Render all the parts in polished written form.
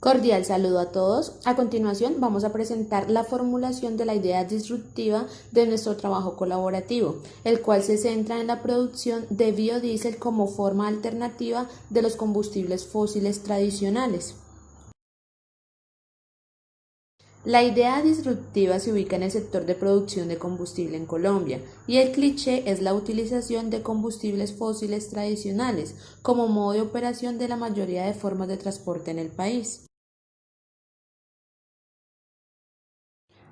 Cordial saludo a todos. A continuación vamos a presentar la formulación de la idea disruptiva de nuestro trabajo colaborativo, el cual se centra en la producción de biodiesel como forma alternativa de los combustibles fósiles tradicionales. La idea disruptiva se ubica en el sector de producción de combustible en Colombia y el cliché es la utilización de combustibles fósiles tradicionales como modo de operación de la mayoría de formas de transporte en el país.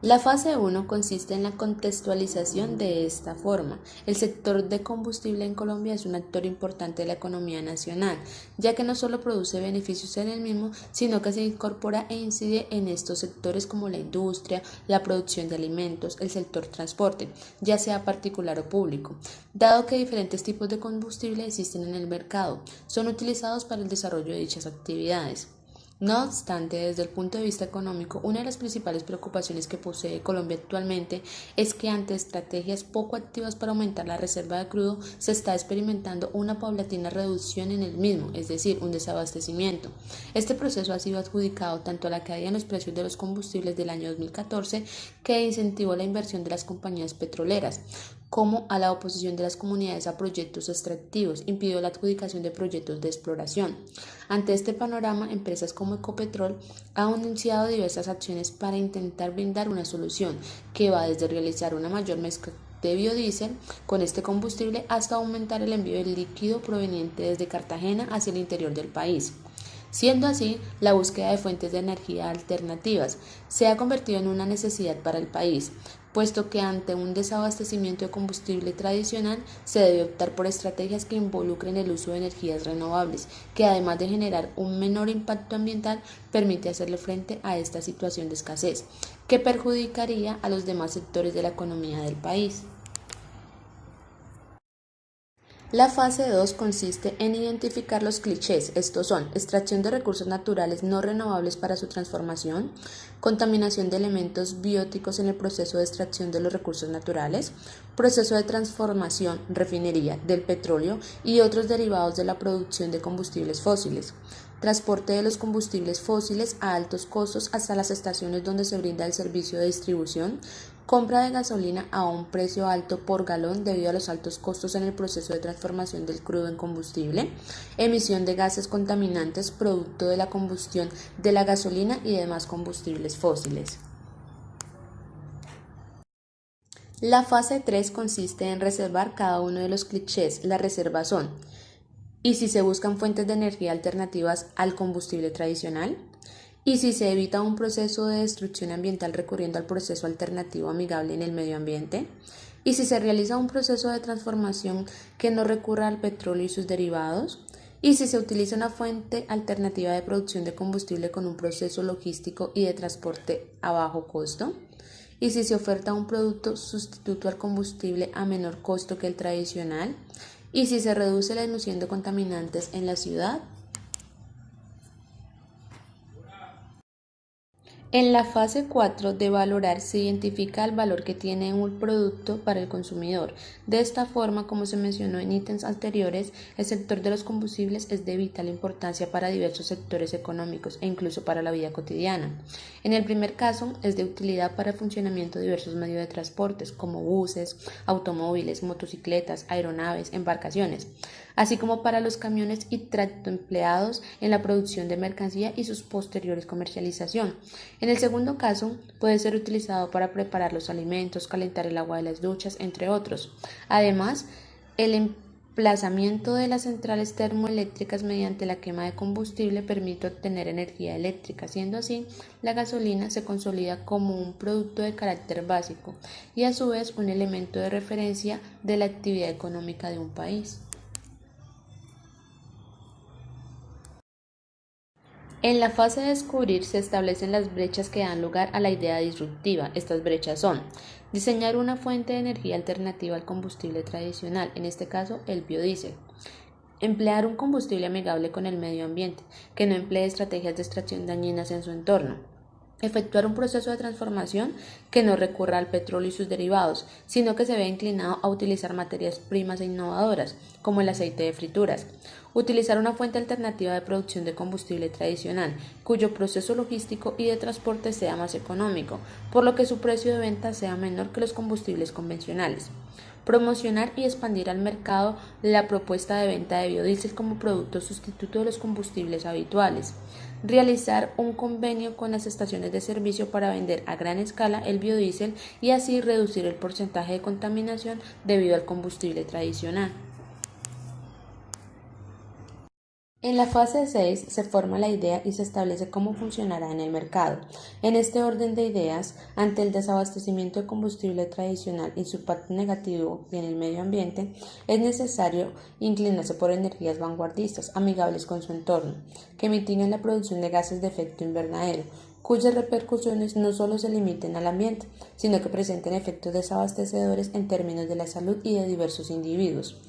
La fase 1 consiste en la contextualización de esta forma. El sector de combustible en Colombia es un actor importante de la economía nacional, ya que no solo produce beneficios en el mismo, sino que se incorpora e incide en estos sectores como la industria, la producción de alimentos, el sector transporte, ya sea particular o público. Dado que diferentes tipos de combustible existen en el mercado, son utilizados para el desarrollo de dichas actividades. No obstante, desde el punto de vista económico, una de las principales preocupaciones que posee Colombia actualmente es que ante estrategias poco activas para aumentar la reserva de crudo, se está experimentando una paulatina reducción en el mismo, es decir, un desabastecimiento. Este proceso ha sido adjudicado tanto a la caída en los precios de los combustibles del año 2014, que incentivó la inversión de las compañías petroleras, como a la oposición de las comunidades a proyectos extractivos, impidió la adjudicación de proyectos de exploración. Ante este panorama, empresas como Ecopetrol han iniciado diversas acciones para intentar brindar una solución que va desde realizar una mayor mezcla de biodiesel con este combustible hasta aumentar el envío del líquido proveniente desde Cartagena hacia el interior del país. Siendo así, la búsqueda de fuentes de energía alternativas se ha convertido en una necesidad para el país, puesto que ante un desabastecimiento de combustible tradicional se debe optar por estrategias que involucren el uso de energías renovables, que además de generar un menor impacto ambiental, permite hacerle frente a esta situación de escasez, que perjudicaría a los demás sectores de la economía del país. La fase 2 consiste en identificar los clichés, estos son extracción de recursos naturales no renovables para su transformación, contaminación de elementos bióticos en el proceso de extracción de los recursos naturales, proceso de transformación, refinería del petróleo y otros derivados de la producción de combustibles fósiles, transporte de los combustibles fósiles a altos costos hasta las estaciones donde se brinda el servicio de distribución, compra de gasolina a un precio alto por galón debido a los altos costos en el proceso de transformación del crudo en combustible, emisión de gases contaminantes producto de la combustión de la gasolina y demás combustibles fósiles. La fase 3 consiste en reservar cada uno de los clichés. Las reservas son: ¿y si se buscan fuentes de energía alternativas al combustible tradicional? ¿Y si se evita un proceso de destrucción ambiental recurriendo al proceso alternativo amigable en el medio ambiente? ¿Y si se realiza un proceso de transformación que no recurra al petróleo y sus derivados? ¿Y si se utiliza una fuente alternativa de producción de combustible con un proceso logístico y de transporte a bajo costo? ¿Y si se oferta un producto sustituto al combustible a menor costo que el tradicional? ¿Y si se reduce la emisión de contaminantes en la ciudad? En la fase 4 de valorar se identifica el valor que tiene un producto para el consumidor. De esta forma, como se mencionó en ítems anteriores, el sector de los combustibles es de vital importancia para diversos sectores económicos e incluso para la vida cotidiana. En el primer caso, es de utilidad para el funcionamiento de diversos medios de transportes como buses, automóviles, motocicletas, aeronaves, embarcaciones, así como para los camiones y tractoempleados en la producción de mercancía y sus posteriores comercialización. En el segundo caso, puede ser utilizado para preparar los alimentos, calentar el agua de las duchas, entre otros. Además, el emplazamiento de las centrales termoeléctricas mediante la quema de combustible permite obtener energía eléctrica, siendo así, la gasolina se consolida como un producto de carácter básico y a su vez un elemento de referencia de la actividad económica de un país. En la fase de descubrir se establecen las brechas que dan lugar a la idea disruptiva. Estas brechas son: diseñar una fuente de energía alternativa al combustible tradicional, en este caso el biodiesel; emplear un combustible amigable con el medio ambiente, que no emplee estrategias de extracción dañinas en su entorno; efectuar un proceso de transformación que no recurra al petróleo y sus derivados, sino que se vea inclinado a utilizar materias primas e innovadoras, como el aceite de frituras. Utilizar una fuente alternativa de producción de combustible tradicional, cuyo proceso logístico y de transporte sea más económico, por lo que su precio de venta sea menor que los combustibles convencionales. Promocionar y expandir al mercado la propuesta de venta de biodiesel como producto sustituto de los combustibles habituales. Realizar un convenio con las estaciones de servicio para vender a gran escala el biodiesel y así reducir el porcentaje de contaminación debido al combustible tradicional. En la fase 6 se forma la idea y se establece cómo funcionará en el mercado. En este orden de ideas, ante el desabastecimiento de combustible tradicional y su impacto negativo en el medio ambiente, es necesario inclinarse por energías vanguardistas, amigables con su entorno, que mitiguen la producción de gases de efecto invernadero, cuyas repercusiones no solo se limiten al ambiente, sino que presenten efectos desabastecedores en términos de la salud y de diversos individuos.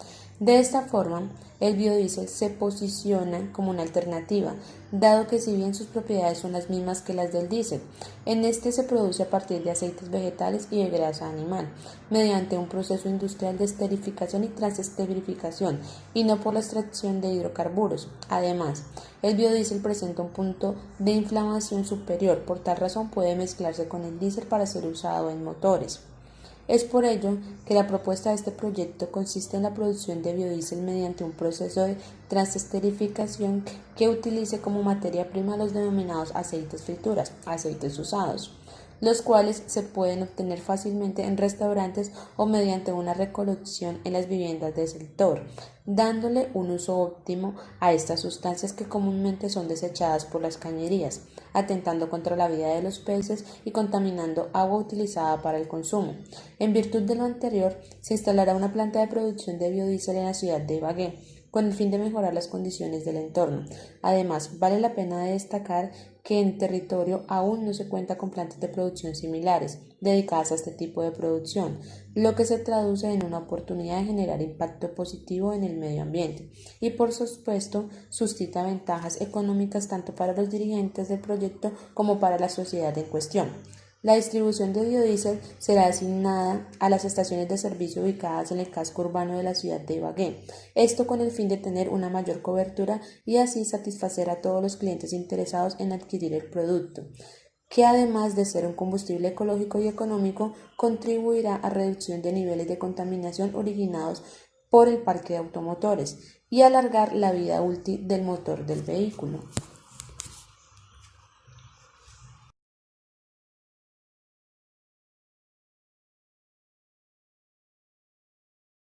De esta forma, el biodiesel se posiciona como una alternativa, dado que si bien sus propiedades son las mismas que las del diésel, en este se produce a partir de aceites vegetales y de grasa animal, mediante un proceso industrial de esterificación y transesterificación, y no por la extracción de hidrocarburos. Además, el biodiesel presenta un punto de inflamación superior, por tal razón puede mezclarse con el diésel para ser usado en motores. Es por ello que la propuesta de este proyecto consiste en la producción de biodiesel mediante un proceso de transesterificación que utilice como materia prima los denominados aceites frituras, aceites usados, los cuales se pueden obtener fácilmente en restaurantes o mediante una recolección en las viviendas del sector, dándole un uso óptimo a estas sustancias que comúnmente son desechadas por las cañerías, atentando contra la vida de los peces y contaminando agua utilizada para el consumo. En virtud de lo anterior, se instalará una planta de producción de biodiesel en la ciudad de Ibagué, con el fin de mejorar las condiciones del entorno. Además, vale la pena destacar que en territorio aún no se cuenta con plantas de producción similares, dedicadas a este tipo de producción, lo que se traduce en una oportunidad de generar impacto positivo en el medio ambiente y por supuesto suscita ventajas económicas tanto para los dirigentes del proyecto como para la sociedad en cuestión. La distribución de biodiesel será asignada a las estaciones de servicio ubicadas en el casco urbano de la ciudad de Ibagué, esto con el fin de tener una mayor cobertura y así satisfacer a todos los clientes interesados en adquirir el producto, que además de ser un combustible ecológico y económico, contribuirá a reducción de niveles de contaminación originados por el parque de automotores y alargar la vida útil del motor del vehículo.